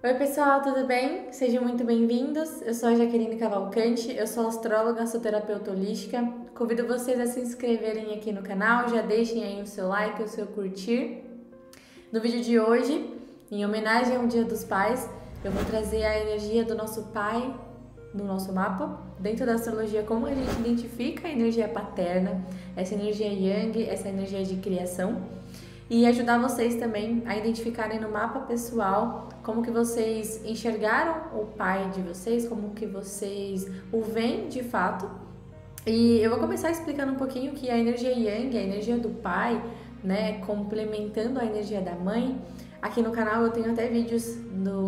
Oi pessoal, tudo bem? Sejam muito bem-vindos. Eu sou a Jaqueline Cavalcante, eu sou astróloga, sou terapeuta holística. Convido vocês a se inscreverem aqui no canal, já deixem aí o seu like, o seu curtir. No vídeo de hoje, em homenagem ao Dia dos Pais, eu vou trazer a energia do nosso pai no nosso mapa. Dentro da astrologia, como a gente identifica a energia paterna, essa energia yang, essa energia de criação. E ajudar vocês também a identificarem no mapa pessoal como que vocês enxergaram o pai de vocês, como que vocês o veem de fato. E eu vou começar explicando um pouquinho que a energia yang, a energia do pai, né, complementando a energia da mãe. Aqui no canal eu tenho até vídeos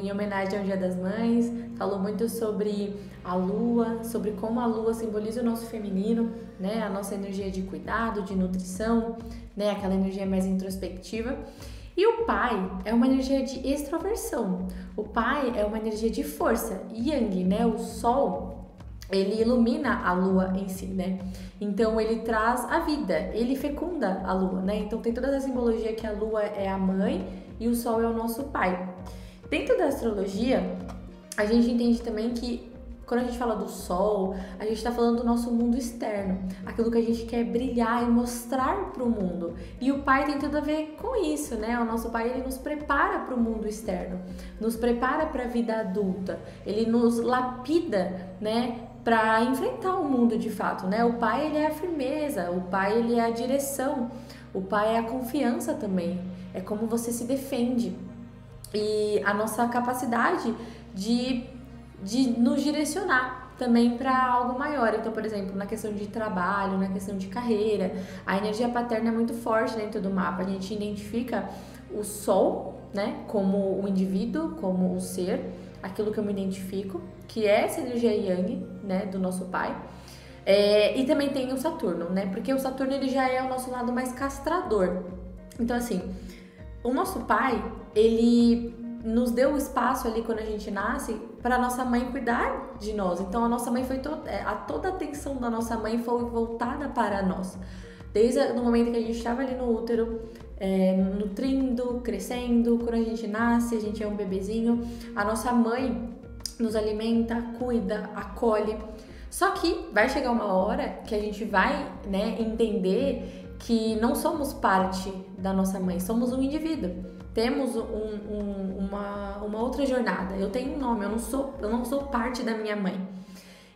em homenagem ao Dia das Mães, falo muito sobre a lua, sobre como a lua simboliza o nosso feminino, né, a nossa energia de cuidado, de nutrição, né, aquela energia mais introspectiva. E o pai é uma energia de extroversão, o pai é uma energia de força, yang, né, o sol. Ele ilumina a lua em si, né? Então ele traz a vida, ele fecunda a lua, né? Então tem toda essa simbologia que a lua é a mãe e o sol é o nosso pai. Dentro da astrologia, a gente entende também que quando a gente fala do sol, a gente está falando do nosso mundo externo, aquilo que a gente quer brilhar e mostrar para o mundo. E o pai tem tudo a ver com isso, né? O nosso pai, ele nos prepara para o mundo externo, nos prepara para a vida adulta, ele nos lapida, né? Para enfrentar o mundo de fato, né? O pai, ele é a firmeza, o pai, ele é a direção, o pai é a confiança também, é como você se defende e a nossa capacidade de nos direcionar também para algo maior. Então, por exemplo, na questão de trabalho, na questão de carreira, a energia paterna é muito forte dentro do mapa. A gente identifica o sol, né, como o indivíduo, como o ser, aquilo que eu me identifico, que é essa energia yang, né, do nosso pai. E também tem o Saturno, né, porque o Saturno ele já é o nosso lado mais castrador. Então, assim, o nosso pai, ele nos deu o espaço ali quando a gente nasce para nossa mãe cuidar de nós. Então a nossa mãe foi toda a atenção da nossa mãe foi voltada para nós. Desde o momento que a gente estava ali no útero, nutrindo, crescendo, quando a gente nasce, a gente é um bebezinho, a nossa mãe nos alimenta, cuida, acolhe. Só que vai chegar uma hora que a gente vai, né, entender que não somos parte da nossa mãe, somos um indivíduo. Temos uma outra jornada. Eu tenho um nome, eu não sou parte da minha mãe.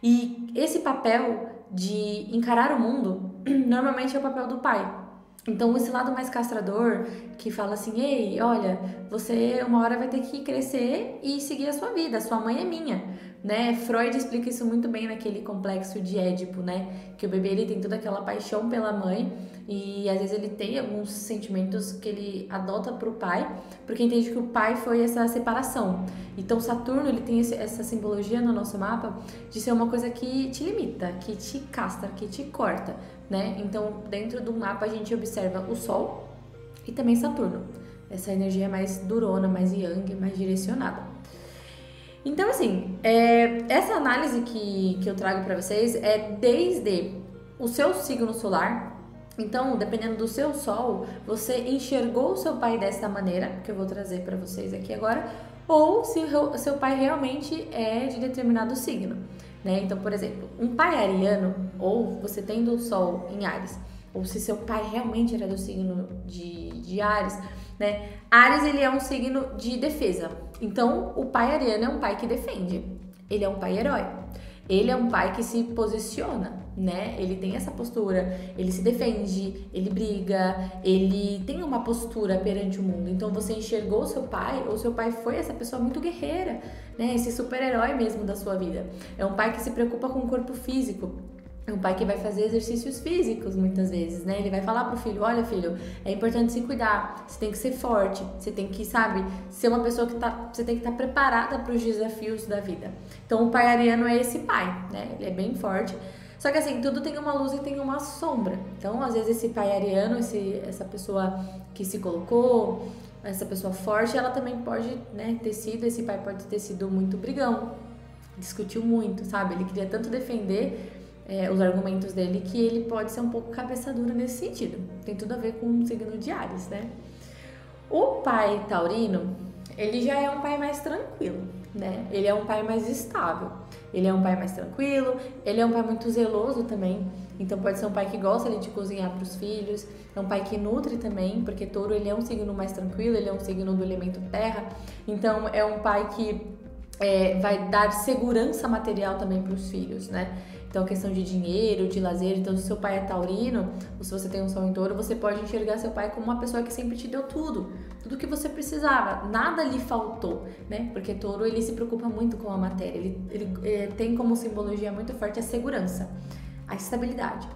E esse papel de encarar o mundo, normalmente é o papel do pai. Então, esse lado mais castrador, que fala assim, ei, olha, você uma hora vai ter que crescer e seguir a sua vida, a sua mãe é minha, né? Freud explica isso muito bem naquele complexo de Édipo, né? Que o bebê, ele tem toda aquela paixão pela mãe e às vezes ele tem alguns sentimentos que ele adota pro pai, porque entende que o pai foi essa separação. Então, Saturno, ele tem essa simbologia no nosso mapa de ser uma coisa que te limita, que te castra, que te corta, né? Então, dentro do mapa a gente observa o Sol e também Saturno, essa energia mais durona, mais yang, mais direcionada. Então, assim, essa análise que eu trago para vocês é desde o seu signo solar. Então, dependendo do seu Sol, você enxergou o seu pai dessa maneira, que eu vou trazer para vocês aqui agora, ou se o seu pai realmente é de determinado signo, né? Então, por exemplo, um pai ariano, ou você tendo o Sol em Áries, ou se seu pai realmente era do signo de Áries, né? Áries, ele é um signo de defesa. Então, o pai ariano é um pai que defende. Ele é um pai herói. Ele é um pai que se posiciona, né? Ele tem essa postura, ele se defende, ele briga, ele tem uma postura perante o mundo. Então você enxergou o seu pai, ou seu pai foi essa pessoa muito guerreira, né? Esse super-herói mesmo da sua vida. É um pai que se preocupa com o corpo físico. É um pai que vai fazer exercícios físicos muitas vezes, né? Ele vai falar pro filho, olha filho, é importante se cuidar, você tem que ser forte, você tem que, sabe, ser uma pessoa que você tem que estar preparada para os desafios da vida. Então o pai ariano é esse pai, né? Ele é bem forte. Só que assim, tudo tem uma luz e tem uma sombra. Então, às vezes esse pai ariano, essa pessoa que se colocou, essa pessoa forte, ela também pode, né, esse pai pode ter sido muito brigão, discutiu muito, sabe? Ele queria tanto defender os argumentos dele, que ele pode ser um pouco cabeça dura nesse sentido. Tem tudo a ver com o signo de Áries, né? O pai taurino, ele já é um pai mais tranquilo, né? Ele é um pai mais estável. Ele é um pai mais tranquilo, ele é um pai muito zeloso também. Então pode ser um pai que gosta ali de cozinhar para os filhos, é um pai que nutre também, porque touro ele é um signo mais tranquilo, ele é um signo do elemento terra. Então é um pai que vai dar segurança material também para os filhos, né? Então, questão de dinheiro, de lazer. Então, se seu pai é taurino, ou se você tem um sol em touro, você pode enxergar seu pai como uma pessoa que sempre te deu tudo que você precisava, nada lhe faltou, né? Porque touro, ele se preocupa muito com a matéria, ele tem como simbologia muito forte a segurança, a estabilidade.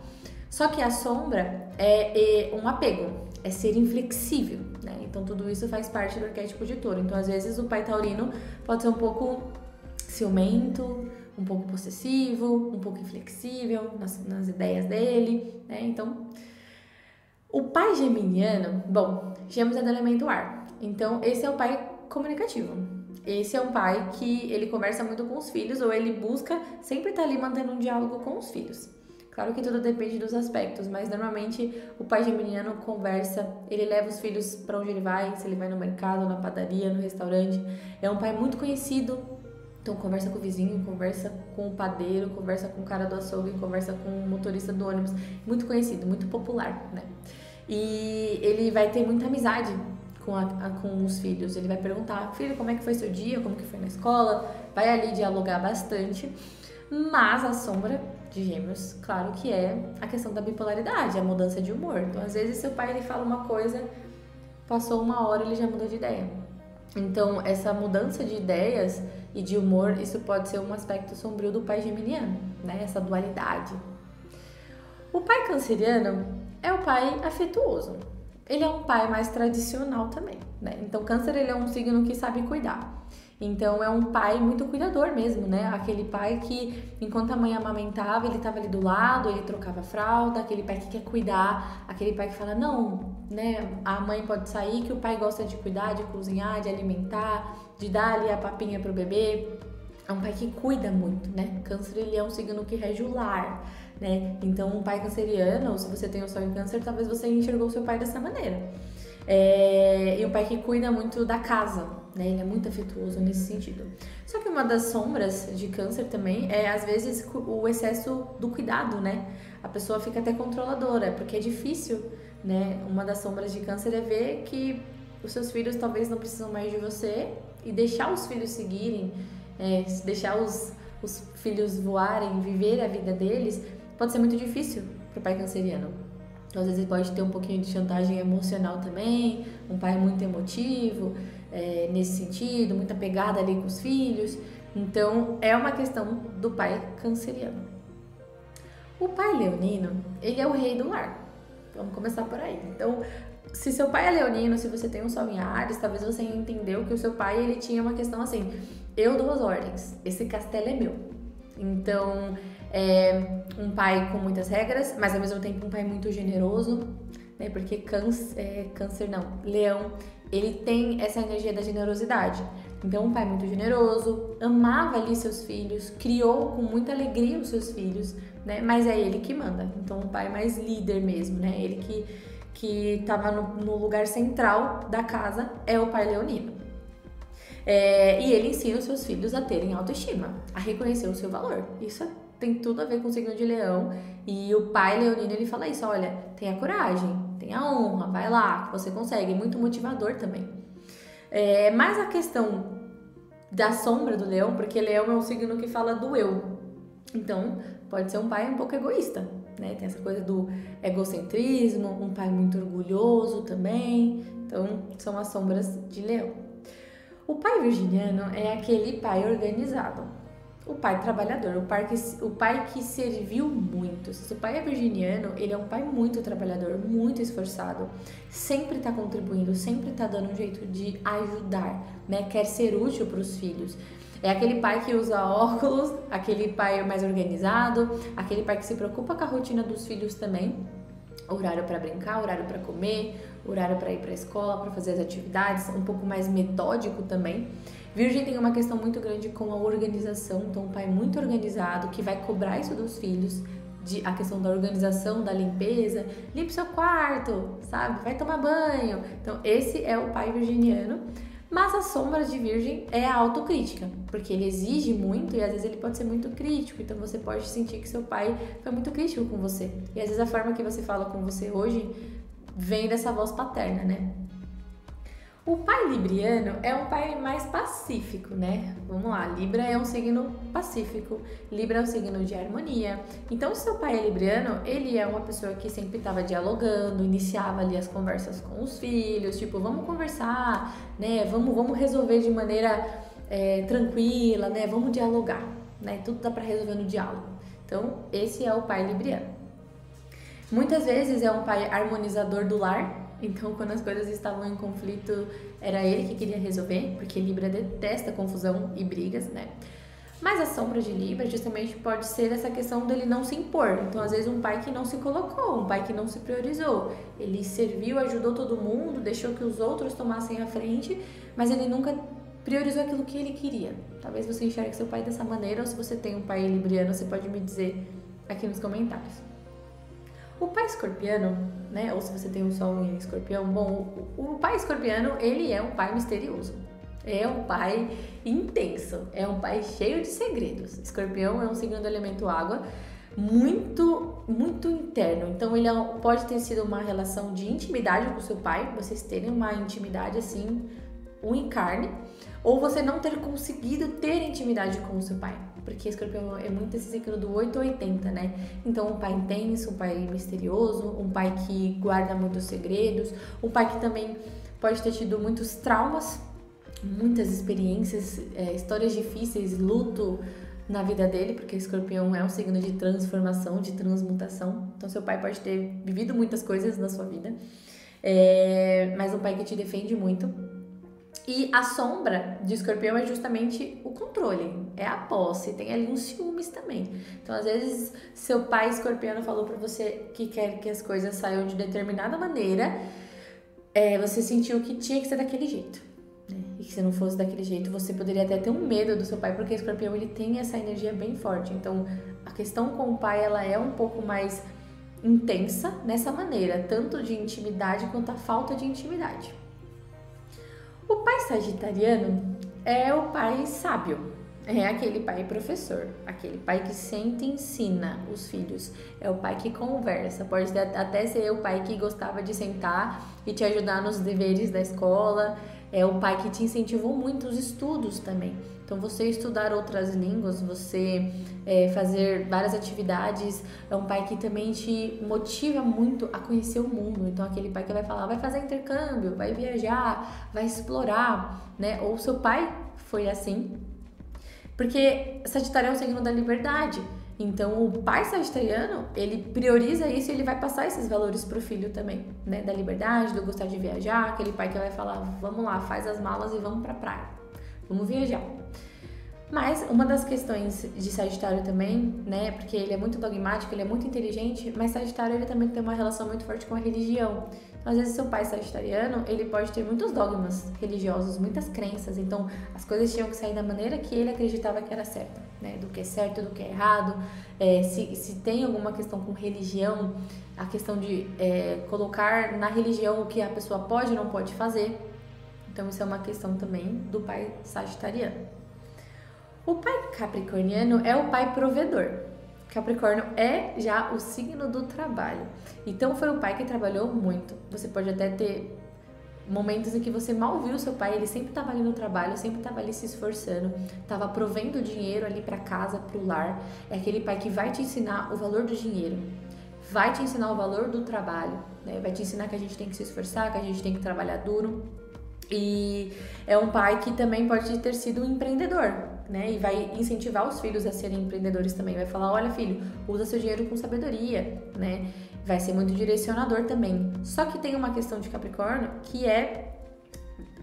Só que a sombra é um apego, é ser inflexível, né? Então, tudo isso faz parte do arquétipo de touro. Então, às vezes, o pai taurino pode ser um pouco ciumento, um pouco possessivo, um pouco inflexível nas ideias dele, né? Então, o pai geminiano, bom, Gêmeos é do elemento ar, então esse é o pai comunicativo. Esse é um pai que ele conversa muito com os filhos, ou ele busca sempre estar ali mantendo um diálogo com os filhos. Claro que tudo depende dos aspectos, mas normalmente o pai geminiano conversa, ele leva os filhos para onde ele vai, se ele vai no mercado, na padaria, no restaurante. É um pai muito conhecido. Então conversa com o vizinho, conversa com o padeiro, conversa com o cara do açougue, conversa com o motorista do ônibus. Muito conhecido, muito popular, né? E ele vai ter muita amizade com os filhos. Ele vai perguntar, filho, como é que foi seu dia? Como que foi na escola? Vai ali dialogar bastante. Mas a sombra de Gêmeos, claro que é a questão da bipolaridade, a mudança de humor. Então, às vezes, seu pai ele fala uma coisa, passou uma hora, ele já mudou de ideia. Então, essa mudança de ideias e de humor, isso pode ser um aspecto sombrio do pai geminiano, né? Essa dualidade. O pai canceriano é o pai afetuoso. Ele é um pai mais tradicional também, né? Então, câncer, ele é um signo que sabe cuidar. Então, é um pai muito cuidador mesmo, né? Aquele pai que, enquanto a mãe amamentava, ele estava ali do lado, ele trocava a fralda, aquele pai que quer cuidar, aquele pai que fala, não, né? A mãe pode sair, que o pai gosta de cuidar, de cozinhar, de alimentar, de dar ali a papinha pro bebê. É um pai que cuida muito, né? Câncer, ele é um signo que rege o lar, né? Então, um pai canceriano, ou se você tem o sol em câncer, talvez você enxergou o seu pai dessa maneira. E um pai que cuida muito da casa, né? Ele é muito afetuoso nesse sentido. Só que uma das sombras de câncer também é, às vezes, o excesso do cuidado, né? A pessoa fica até controladora, porque é difícil, né? Uma das sombras de câncer é ver que os seus filhos talvez não precisam mais de você e deixar os filhos seguirem, deixar os filhos voarem, viver a vida deles, pode ser muito difícil para o pai canceriano. Então, às vezes, pode ter um pouquinho de chantagem emocional também, um pai muito emotivo, nesse sentido, muita pegada ali com os filhos. Então, é uma questão do pai canceriano. O pai leonino, ele é o rei do lar. Vamos começar por aí. Então, se seu pai é leonino, se você tem um sol em Áries, talvez você entendeu que o seu pai, ele tinha uma questão assim, eu dou as ordens, esse castelo é meu. Então, um pai com muitas regras, mas ao mesmo tempo um pai muito generoso, né? Porque Leão, ele tem essa energia da generosidade. Então, um pai muito generoso, amava ali seus filhos, criou com muita alegria os seus filhos, né? Mas é ele que manda. Então, um pai mais líder mesmo, né? Ele que estava no lugar central da casa é o pai leonino. E ele ensina os seus filhos a terem autoestima, a reconhecer o seu valor. Isso tem tudo a ver com o signo de Leão. E o pai leonino, ele fala isso, olha, tenha coragem, tenha honra, vai lá, que você consegue. É muito motivador também. Mas a questão da sombra do Leão, porque Leão é um signo que fala do eu. Então, pode ser um pai um pouco egoísta, né? Tem essa coisa do egocentrismo, um pai muito orgulhoso também. Então, são as sombras de Leão. O pai virginiano é aquele pai organizado, o pai trabalhador, o pai que serviu muito. Se o pai é virginiano, ele é um pai muito trabalhador, muito esforçado, sempre está contribuindo, sempre está dando um jeito de ajudar, né? Quer ser útil para os filhos. É aquele pai que usa óculos, aquele pai mais organizado, aquele pai que se preocupa com a rotina dos filhos também. Horário para brincar, horário para comer, horário para ir para a escola, para fazer as atividades, um pouco mais metódico também. Virgem tem uma questão muito grande com a organização, então um pai muito organizado que vai cobrar isso dos filhos, a questão da organização, da limpeza, limpe seu quarto, sabe? Vai tomar banho. Então esse é o pai virginiano, Mas a sombra de Virgem é a autocrítica, porque ele exige muito e às vezes ele pode ser muito crítico, então você pode sentir que seu pai foi muito crítico com você. E às vezes a forma que você fala com você hoje vem dessa voz paterna, né? O pai libriano é um pai mais pacífico, né? Vamos lá, Libra é um signo pacífico, Libra é um signo de harmonia. Então, se seu pai é libriano, ele é uma pessoa que sempre estava dialogando, iniciava ali as conversas com os filhos, tipo, vamos conversar, né? Vamos resolver de maneira tranquila, né? Vamos dialogar, né? Tudo dá para resolver no diálogo. Então, esse é o pai libriano. Muitas vezes é um pai harmonizador do lar. Então, quando as coisas estavam em conflito, era ele que queria resolver, porque Libra detesta confusão e brigas, né? Mas a sombra de Libra justamente pode ser essa questão dele não se impor. Então, às vezes, um pai que não se colocou, um pai que não se priorizou. Ele serviu, ajudou todo mundo, deixou que os outros tomassem a frente, mas ele nunca priorizou aquilo que ele queria. Talvez você enxergue seu pai dessa maneira, ou se você tem um pai libriano, você pode me dizer aqui nos comentários. O pai escorpiano, né, ou se você tem um sol em escorpião, bom, o pai escorpiano, ele é um pai misterioso, é um pai intenso, é um pai cheio de segredos. Escorpião é um signo do elemento água, muito interno, então ele pode ter sido uma relação de intimidade com seu pai, vocês terem uma intimidade assim, em carne, ou você não ter conseguido ter intimidade com o seu pai. Porque Escorpião é muito esse signo do 8 ou 80, né? Então, um pai intenso, um pai misterioso, um pai que guarda muitos segredos, um pai que também pode ter tido muitos traumas, muitas experiências, histórias difíceis, luto na vida dele, porque Escorpião é um signo de transformação, de transmutação. Então, seu pai pode ter vivido muitas coisas na sua vida, mas um pai que te defende muito. E a sombra de Escorpião é justamente o controle, é a posse, tem ali uns ciúmes também. Então, às vezes, seu pai escorpiano falou pra você que quer que as coisas saiam de determinada maneira, você sentiu que tinha que ser daquele jeito, né? E que se não fosse daquele jeito, você poderia até ter um medo do seu pai, porque Escorpião, ele tem essa energia bem forte. Então, a questão com o pai, ela é um pouco mais intensa nessa maneira, tanto de intimidade quanto a falta de intimidade. O pai sagitariano é o pai sábio, é aquele pai professor, aquele pai que sempre ensina os filhos, é o pai que conversa, pode até ser o pai que gostava de sentar e te ajudar nos deveres da escola, é o pai que te incentivou muito os estudos também. Então, você estudar outras línguas, você fazer várias atividades, é um pai que também te motiva muito a conhecer o mundo. Então, aquele pai que vai falar, vai fazer intercâmbio, vai viajar, vai explorar, né? Ou seu pai foi assim, porque Sagitário é um signo da liberdade. Então, o pai sagitariano, ele prioriza isso e ele vai passar esses valores pro filho também, né? Da liberdade, do gostar de viajar, aquele pai que vai falar, vamos lá, faz as malas e vamos pra praia, vamos viajar. Mas uma das questões de Sagitário também, né, porque ele é muito dogmático, ele é muito inteligente, mas Sagitário ele também tem uma relação muito forte com a religião. Então, às vezes, seu pai sagitariano, ele pode ter muitos dogmas religiosos, muitas crenças, então as coisas tinham que sair da maneira que ele acreditava que era certa, né, do que é certo, do que é errado. Se tem alguma questão com religião, a questão de colocar na religião o que a pessoa pode ou não pode fazer, então isso é uma questão também do pai sagitariano. O pai capricorniano é o pai provedor. Capricórnio é já o signo do trabalho. Então, foi o pai que trabalhou muito. Você pode até ter momentos em que você mal viu o seu pai, ele sempre estava ali no trabalho, sempre estava ali se esforçando, estava provendo dinheiro ali para casa, para o lar. É aquele pai que vai te ensinar o valor do dinheiro, vai te ensinar o valor do trabalho, né? Vai te ensinar que a gente tem que se esforçar, que a gente tem que trabalhar duro. E é um pai que também pode ter sido um empreendedor, né? E vai incentivar os filhos a serem empreendedores também. Vai falar, olha filho, usa seu dinheiro com sabedoria, né? Vai ser muito direcionador também. Só que tem uma questão de Capricórnio que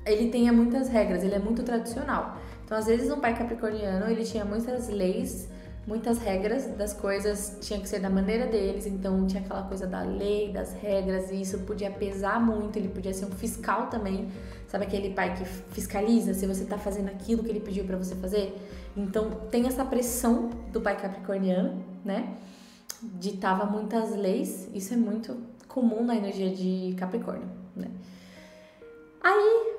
ele tem muitas regras, ele é muito tradicional. Então, às vezes, um pai capricorniano, ele tinha muitas leis, muitas regras, das coisas tinha que ser da maneira deles, então tinha aquela coisa da lei, das regras, e isso podia pesar muito, ele podia ser um fiscal também, sabe aquele pai que fiscaliza se você tá fazendo aquilo que ele pediu pra você fazer? Então tem essa pressão do pai capricorniano, né? Ditava muitas leis, isso é muito comum na energia de Capricórnio, né? Aí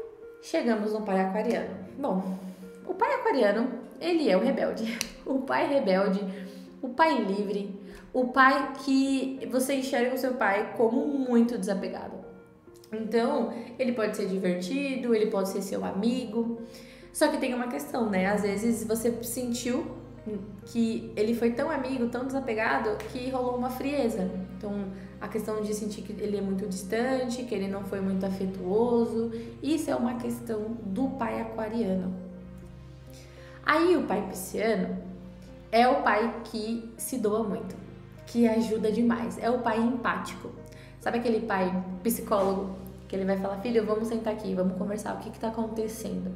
Chegamos no pai aquariano. Bom, o pai aquariano, ele é o rebelde. O pai rebelde, o pai livre, o pai que você enxerga o seu pai como muito desapegado. Então, ele pode ser divertido, ele pode ser seu amigo. Só que tem uma questão, né? Às vezes você sentiu que ele foi tão amigo, tão desapegado, que rolou uma frieza. Então, a questão de sentir que ele é muito distante, que ele não foi muito afetuoso, isso é uma questão do pai aquariano. Aí, o pai pisciano é o pai que se doa muito, que ajuda demais, é o pai empático. Sabe aquele pai psicólogo que ele vai falar, filho, vamos sentar aqui, vamos conversar, o que está acontecendo?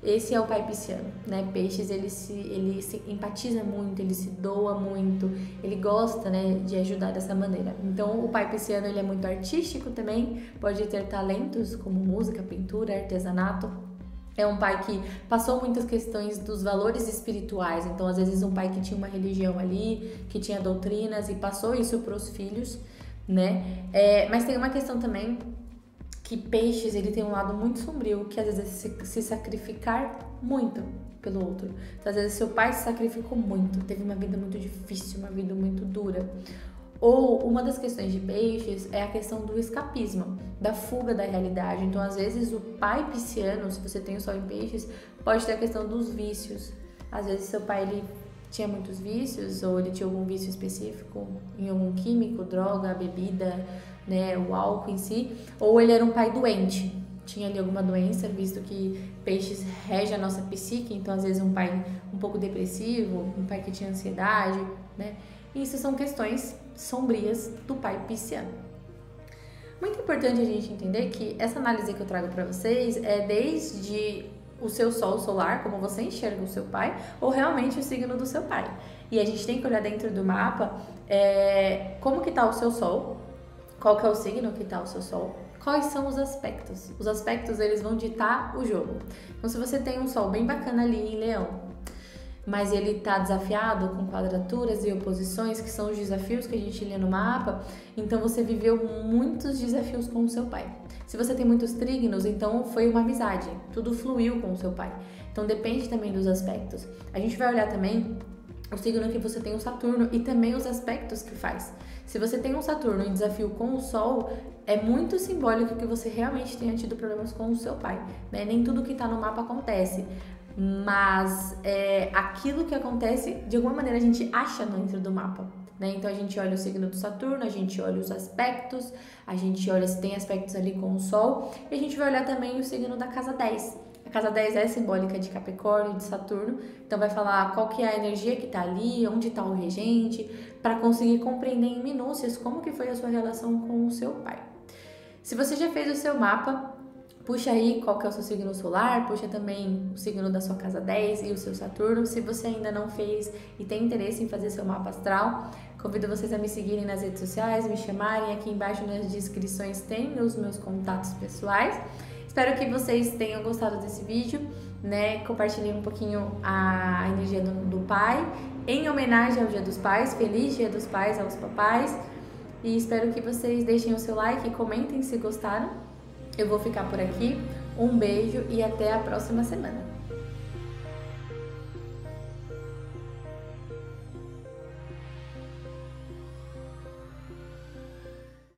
Esse é o pai pisciano, né? Peixes, ele se empatiza muito, ele se doa muito, ele gosta, né, de ajudar dessa maneira. Então, o pai pisciano, ele é muito artístico também, pode ter talentos como música, pintura, artesanato. É um pai que passou muitas questões dos valores espirituais, então às vezes um pai que tinha uma religião ali, que tinha doutrinas e passou isso para os filhos, né? Mas tem uma questão também que peixes, ele tem um lado muito sombrio, que às vezes é se sacrificar muito pelo outro. Então, às vezes seu pai se sacrificou muito, teve uma vida muito difícil, uma vida muito dura. Ou uma das questões de peixes é a questão do escapismo, da fuga da realidade. Então, às vezes, o pai pisciano, se você tem o sol em peixes, pode ter a questão dos vícios. Às vezes, seu pai ele tinha muitos vícios, ou ele tinha algum vício específico em algum químico, droga, bebida, né, o álcool em si. Ou ele era um pai doente, tinha ali alguma doença, visto que peixes rege a nossa psique. Então, às vezes, um pai um pouco depressivo, um pai que tinha ansiedade, né? Isso são questões sombrias do pai pisciano. Muito importante a gente entender que essa análise que eu trago para vocês é desde o seu sol solar, como você enxerga o seu pai, ou realmente o signo do seu pai. E a gente tem que olhar dentro do mapa como que tá o seu sol, qual que é o signo que tá o seu sol, quais são os aspectos. Os aspectos, eles vão ditar o jogo. Então, se você tem um sol bem bacana ali em Leão, mas ele está desafiado com quadraturas e oposições, que são os desafios que a gente lê no mapa, então você viveu muitos desafios com o seu pai. Se você tem muitos trígonos, então foi uma amizade, tudo fluiu com o seu pai. Então depende também dos aspectos. A gente vai olhar também o signo que você tem o Saturno e também os aspectos que faz. Se você tem um Saturno em desafio com o Sol, é muito simbólico que você realmente tenha tido problemas com o seu pai, né? Nem tudo que está no mapa acontece, mas aquilo que acontece, de alguma maneira a gente acha dentro do mapa, né? Então a gente olha o signo do Saturno, a gente olha os aspectos, a gente olha se tem aspectos ali com o Sol, e a gente vai olhar também o signo da casa 10. A casa 10 é simbólica de Capricórnio, de Saturno, então vai falar qual que é a energia que está ali, onde está o regente, para conseguir compreender em minúcias como que foi a sua relação com o seu pai. Se você já fez o seu mapa, puxa aí qual que é o seu signo solar, puxa também o signo da sua casa 10 e o seu Saturno. Se você ainda não fez e tem interesse em fazer seu mapa astral, convido vocês a me seguirem nas redes sociais, me chamarem. Aqui embaixo nas descrições tem os meus contatos pessoais. Espero que vocês tenham gostado desse vídeo, né? Compartilhei um pouquinho a energia do pai, em homenagem ao Dia dos Pais. Feliz Dia dos Pais aos papais. E espero que vocês deixem o seu like e comentem se gostaram. Eu vou ficar por aqui. Um beijo e até a próxima semana.